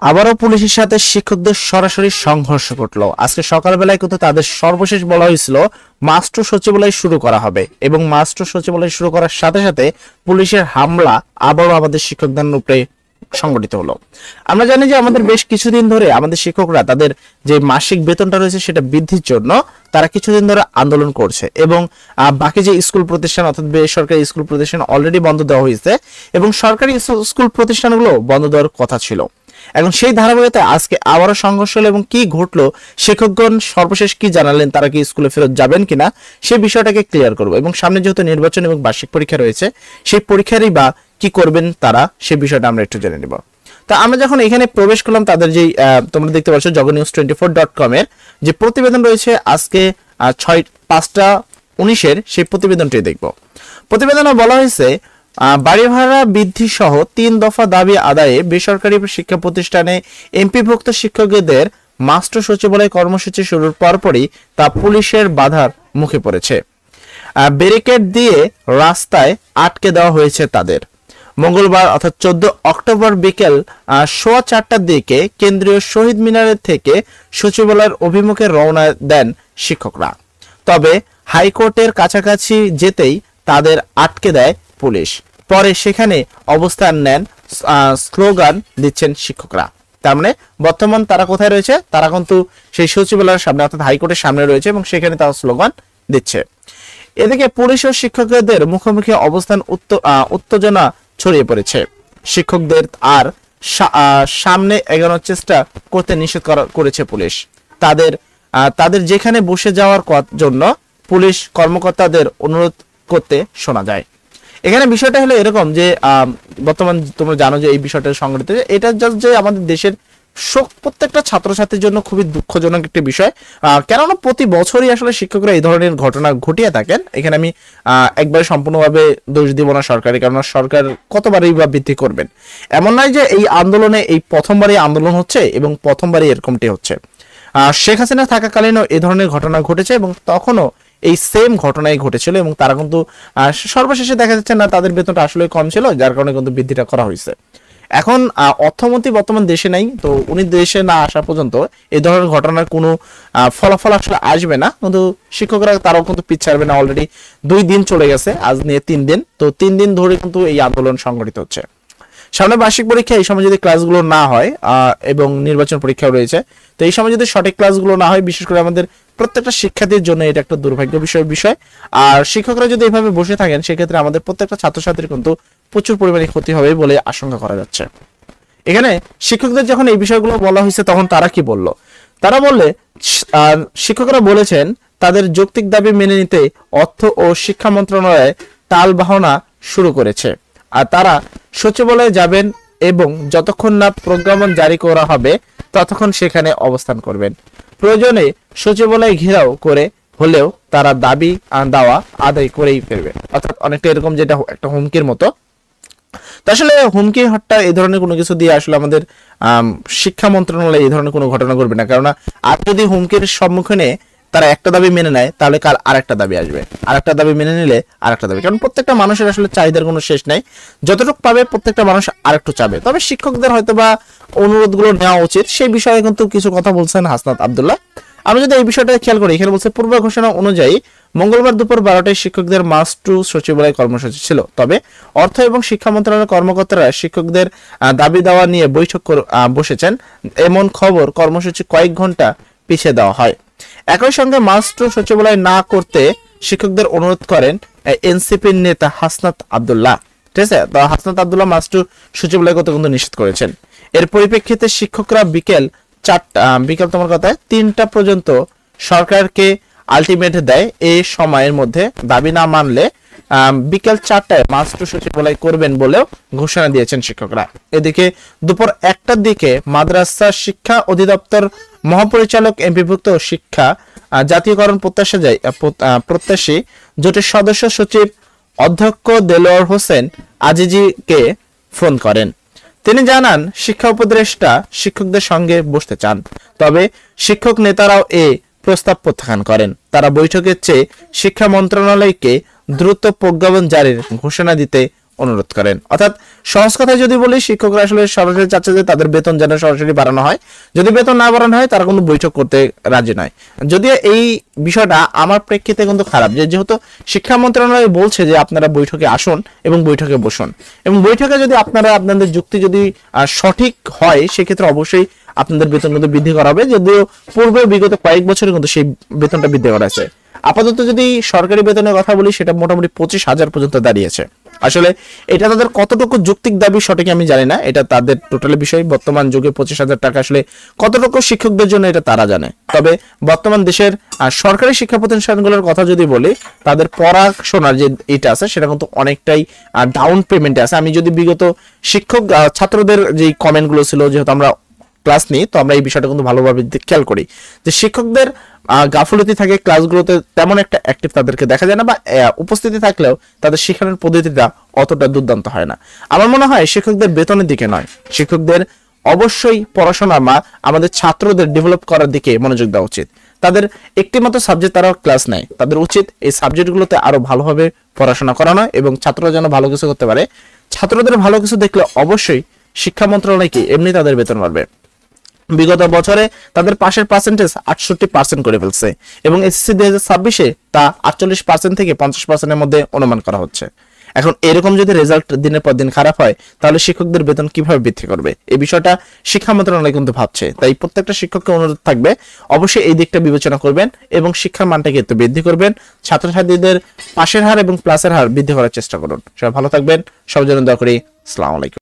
আবারও পুলিশের সাথে শিক্ষকদের সরাসরি সংঘর্ষ ঘটলো। আজকে সকালবেলায় কিন্তু তাদের সর্বশেষ বলা হয়েছিল মাস্টার সচিবালয় শুরু করা হবে এবং মাস্টার সচিবালয় শুরু করার সাথে সাথে পুলিশের হামলা আবারও আমাদের শিক্ষকদের উপরে সংগঠিত হলো। আমরা জানি যে আমাদের বেশ কিছুদিন ধরে আমাদের শিক্ষকরা তাদের যে মাসিক বেতনটা রয়েছে সেটা বৃদ্ধির জন্য তারা কিছুদিন ধরে আন্দোলন করছে এবং বাকি যে স্কুল প্রতিষ্ঠান অর্থাৎ বেসরকারি স্কুল প্রতিষ্ঠান অলরেডি বন্ধ দেওয়া হয়েছে এবং সরকারি স্কুল প্রতিষ্ঠানগুলো বন্ধ দেওয়ার কথা ছিল। এখন সেই ধারাবাহিকতায় আজকে আবারও সংঘর্ষ হলো এবং কি ঘটলো, শিক্ষকগণ সর্বশেষ কি জানালেন, তারা কি স্কুলে ফেরত যাবেন কিনা সেই বিষয়টাকে ক্লিয়ার করবো এবং সামনে যেহেতু নির্বাচন এবং বার্ষিক পরীক্ষা রয়েছে সেই পরীক্ষারই বা কি করবেন তারা সেই বিষয়টা আমরা একটু জেনে নিব। তা আমরা যখন এখানে প্রবেশ করলাম তাদের যে তোমরা দেখতে পাচ্ছ jognews24.com এর যে প্রতিবেদন রয়েছে আজকে 5টা 19 সেই প্রতিবেদনটি দেখব। প্রতিবেদনে বলা হয়েছে বাড়ি ভাড়া বৃদ্ধি সহ 3 দফা দাবি আদায়ে বেসরকারি শিক্ষা প্রতিষ্ঠানে এমপিভুক্ত শিক্ষকদের মাস্টার সচিবালয় কর্মসূচি শুরুর পরপরই তা পুলিশের বাধার মুখে পড়েছে। ব্যারিকেড দিয়ে রাস্তায় আটকে দেওয়া হয়েছে তাদের। মঙ্গলবার অর্থাৎ 14 অক্টোবর বিকেল 4:15টার দিকে কেন্দ্রীয় শহীদ মিনারের থেকে সচিবালয়ের অভিমুখে রওনা দেন শিক্ষকরা। তবে হাইকোর্টের কাছাকাছি যেতেই তাদের আটকে দেয় পুলিশ। পরে সেখানে অবস্থান নেন, স্লোগান দিচ্ছেন শিক্ষকরা। তার মানে বর্তমান তারা কোথায় রয়েছে? তারা কিন্তু সেই সচিবালয়ের সামনে অর্থাৎ হাইকোর্টের সামনে রয়েছে এবং সেখানে তারা স্লোগান দিচ্ছে। এদিকে পুলিশ ও শিক্ষকদের মুখোমুখি অবস্থান উত্তেজনা ছড়িয়ে পড়েছে। শিক্ষকদের আর সামনে এগোনোর চেষ্টা করতে নিষেধ করেছে পুলিশ। তাদের যেখানে বসে যাওয়ার জন্য পুলিশ কর্মকর্তাদের অনুরোধ করতে শোনা যায়। এখানে বিষয়টা হলো এরকম যে বর্তমান তোমরা জানো যে এই বিষয়টা সংঘটিত, এটা জাস্ট যে আমাদের দেশের প্রত্যেকটা ছাত্রছাত্রীর জন্য খুবই দুঃখজনক একটি বিষয়। কেননা প্রতি বছরই আসলে শিক্ষকরা এই ধরনের ঘটনা ঘটিয়ে থাকেন। এখানে আমি একবারে সম্পূর্ণভাবে দোষ দিব না সরকারের, কেননা সরকার কতবারই বা বৃদ্ধি করবেন। এমন নয় যে এই আন্দোলনে এই প্রথমবারই আন্দোলন হচ্ছে এবং প্রথমবারই এরকমটি হচ্ছে। শেখ হাসিনা থাকাকালীনও এই ধরনের ঘটনা ঘটেছে এবং তখনও এই সেম ঘটনাই ঘটেছিল এবং তারা কিন্তু সর্বশেষে দেখা যাচ্ছে না তাদের বেতনটা আসলে কম ছিল, যার কারণে কিন্তু বৃদ্ধিটা করা হয়েছে। এখন অর্থমন্ত্রী বর্তমান দেশে নাই, তো উনি দেশে না আসা পর্যন্ত এই ধরনের ঘটনার কোনো ফলাফল আসলে আসবে না। কিন্তু শিক্ষকরা তারাও কিন্তু পিছাড়বে না। অলরেডি 2 দিন চলে গেছে, আজ নিয়ে 3 দিন, তো 3 দিন ধরে কিন্তু এই আন্দোলন সংগঠিত হচ্ছে। সামনে বার্ষিক পরীক্ষা, এই সময় যদি ক্লাসগুলো না হয় এবং নির্বাচন পরীক্ষাও রয়েছে, তো এই সময় যদি সঠিক ক্লাসগুলো না হয়, বিশেষ করে আমাদের প্রত্যেকটা শিক্ষার্থীর জন্য এটা একটা দুর্ভাগ্য বিষয়। আর শিক্ষকরা যদি এইভাবে বসে থাকেন সেক্ষেত্রে আমাদের প্রত্যেকটা ছাত্রছাত্রীর কিন্তু প্রচুর পরিমাণে ক্ষতি হবে বলে আশঙ্কা করা যাচ্ছে। এখানে শিক্ষকদের যখন এই বিষয়গুলো বলা হয়েছে তখন তারা কি বলল? তারা বললে শিক্ষকরা বলেছেন তাদের যৌক্তিক দাবি মেনে নিতে অর্থ ও শিক্ষা মন্ত্রণালয় টালবাহনা শুরু করেছে। আর তারা সচিবালয়ে যাবেন এবং যতক্ষণ না প্রজ্ঞাপন জারি করা হবে ততক্ষণ সেখানে অবস্থান করবেন। প্রয়োজনে সচিবালয় ঘেরাও করে হলেও তারা দাবি দাওয়া আদায় করেই ফিরবে। অর্থাৎ অনেকটা এরকম, যেটা একটা হুমকির মতো। তো আসলে হুমকি হট্টা এই ধরনের কোনো কিছু দিয়ে আসলে আমাদের শিক্ষা মন্ত্রণালয় এই ধরনের কোনো ঘটনা ঘটবে না। কেননা আর যদি হুমকির সম্মুখীনে তারা একটা দাবি মেনে নেয় তাহলে কাল আরেকটা দাবি আসবে, আরেকটা দাবি মেনে নিলে আরেকটা দাবি। কারণ প্রত্যেকটা মানুষের আসলে চাহিদার কোনো শেষ নাই, যতটুকু পাবে প্রত্যেকটা মানুষ আরেকটু চাবে। তবে শিক্ষকদের হয়তো বা অনুরোধগুলো নেওয়া উচিত, সেই বিষয়ে কিন্তু কিছু কথা বলছেন হাসনাত আব্দুল্লাহ। আমি যদি এই বিষয়টা খেয়াল করি, এখানে বলছে পূর্ব ঘোষণা অনুযায়ী মঙ্গলবার দুপুর 12টায় শিক্ষকদের মাস্টার সচিবালয় কর্মসূচি ছিল। তবে অর্থ এবং শিক্ষা মন্ত্রণালয়ের কর্মকর্তারা শিক্ষকদের দাবি দেওয়া নিয়ে বৈঠক বসেছেন এমন খবর কর্মসূচি কয়েক ঘন্টা পিছিয়ে দেওয়া হয়। একই সঙ্গে মাস্টার সচিবালয় না করতে শিক্ষকদের অনুরোধ করেন এনসিপির নেতা হাসনাত আব্দুল্লাহ। ঠিক আছে, তো হাসনাত আব্দুল্লাহ মাস্টার সচিবালয় করতে কিন্তু নিষেধ করেছেন। এর পরিপ্রেক্ষিতে শিক্ষকরা বিকেল 3টা পর্যন্ত সরকারকে আলটিমেট দেয়। এই সময়ের মধ্যে দাবি না মানলে বিকেল 4টায় মাস্টার সচিবালয় করবেন বলেও ঘোষণা দিয়েছেন শিক্ষকরা। এদিকে দুপুর 1টার দিকে মাদ্রাসা শিক্ষা অধিদপ্তর মহাপরিচালক এমপিভুক্ত শিক্ষা জাতীয়করণ প্রত্যাশী জোটের সদস্য সচিব অধ্যক্ষ দেলোয়ার হোসেন আজিজিকে ফোন করেন। তিনি জানান শিক্ষা উপদেষ্টা শিক্ষকদের সঙ্গে বসতে চান, তবে শিক্ষক নেতারাও এ প্রস্তাব প্রত্যাখ্যান করেন। তারা বৈঠকের চেয়ে শিক্ষা মন্ত্রণালয়কে দ্রুত প্রজ্ঞাপন জারির ঘোষণা দিতে অনুরোধ করেন। অর্থাৎ সহজ কথায় যদি বলি, শিক্ষকরা আসলে সরাসরি চাচ্ছে যে তাদের বেতন যেন সরাসরি বাড়ানো হয়। যদি বেতন না বাড়ানো হয় তারা কিন্তু বৈঠক করতে রাজি নয়। যদিও এই বিষয়টা আমার প্রেক্ষিতে কিন্তু খারাপ, যেহেতু শিক্ষা মন্ত্রণালয় বলছে যে আপনারা বৈঠকে আসুন এবং বৈঠকে বসুন, এবং বৈঠকে যদি আপনারা আপনাদের যুক্তি যদি সঠিক হয় সেক্ষেত্রে অবশ্যই আপনাদের বেতন কিন্তু বৃদ্ধি করা হবে। যদিও পূর্বে বিগত কয়েক বছরে কিন্তু সেই বেতনটা বৃদ্ধি করা হয়েছে। আপাতত যদি সরকারি বেতনের কথা বলি, সেটা মোটামুটি 25,000 পর্যন্ত দাঁড়িয়েছে। আসলে এটা তাদের কতটুকু যৌক্তিক দাবি সঠিক আমি জানি না, এটা তাদের টোটাল বিষয়। বর্তমান যুগে 25,000 টাকা আসলে কতটুকু শিক্ষকদের জন্য এটা তারা জানে। তবে বর্তমান দেশের সরকারি শিক্ষা প্রতিষ্ঠানগুলোর কথা যদি বলি, তাদের পড়াশোনার যে এটা আছে সেটা কিন্তু অনেকটাই ডাউন পেমেন্টে আছে। আমি যদি বিগত শিক্ষক ছাত্রদের যে কমেন্টগুলো ছিল, যেহেতু আমরা ক্লাস নিই, তো আমরা এই বিষয়টা কিন্তু ভালোভাবে খেয়াল করি যে শিক্ষকদের গাফলতি থাকে, ক্লাসগুলোতে তেমন একটা অ্যাক্টিভ তাদেরকে দেখা যায় না, বা উপস্থিতি থাকলেও তাদের শেখানোর পদ্ধতিটা অতটা দুর্দান্ত হয় না। আমার মনে হয় শিক্ষকদের বেতনের দিকে নয়, শিক্ষকদের অবশ্যই পড়াশোনা বা আমাদের ছাত্রদের ডেভেলপ করার দিকে মনোযোগ দেওয়া উচিত। তাদের একটি মাত্র সাবজেক্ট তারা ক্লাস নেয়, তাদের উচিত এই সাবজেক্টগুলোতে আরো ভালোভাবে পড়াশোনা করানো এবং ছাত্ররা যেন ভালো কিছু করতে পারে। ছাত্রদের ভালো কিছু দেখলে অবশ্যই শিক্ষা মন্ত্রণালয়কে এমনি তাদের বেতন বাড়বে। বিগত বছরে তাদের পাশের পার্সেন্টেজ 68% করে ফেলছে, এবং এসএসসি 2026-এ তা 48% থেকে 50%-এর মধ্যে অনুমান করা হচ্ছে। এখন এরকম যদি রেজাল্ট দিনের পর দিন খারাপ হয়, তাহলে শিক্ষকদের বেতন কিভাবে বৃদ্ধি করবে? এই বিষয়টা শিক্ষা মন্ত্রণালয় কিন্তু ভাবছে। তাই প্রত্যেকটা শিক্ষককে অনুরোধ থাকবে, অবশ্যই এই দিকটা বিবেচনা করবেন এবং শিক্ষার মানটাকে একটু বৃদ্ধি করবেন। ছাত্রছাত্রীদের পাশের হার এবং প্লাসের হার বৃদ্ধি করার চেষ্টা করুন। সবাই ভালো থাকবেন, সবার জন্য দোয়া করি। আসসালামু আলাইকুম।